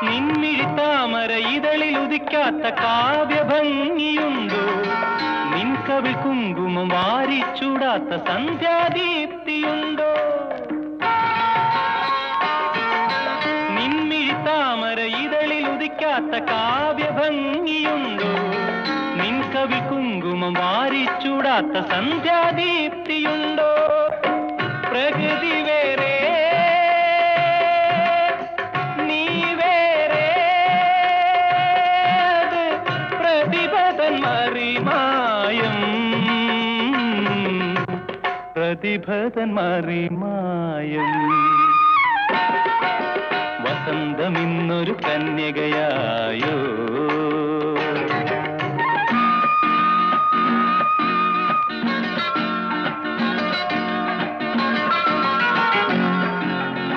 നിൻമിഴിത്താമര ഇതളിൽ ഉദിക്കാത്ത കാവ്യഭംഗിയുണ്ടോ? നിൻ കവിൾ കുങ്കുമം വാരിച്ചൂടാത്ത സന്ധ്യാദീപ്തിയുണ്ടോ? നിൻമിഴിത്താമര ഇതളിൽ ഉദിക്കാത്ത കാവ്യഭംഗിയുണ്ടോ? നിൻ കവിൾ കുങ്കുമം വാരിച്ചൂടാത്ത സന്ധ്യാദീപ്തിയുണ്ടോ? പ്രകൃതി വേറെ നീ വേറെ, പ്രതിഭതൻ മറിമായം, പ്രതിഭതൻ മറിമായം. വസന്തമിന്നൊരു കന്യകയായോ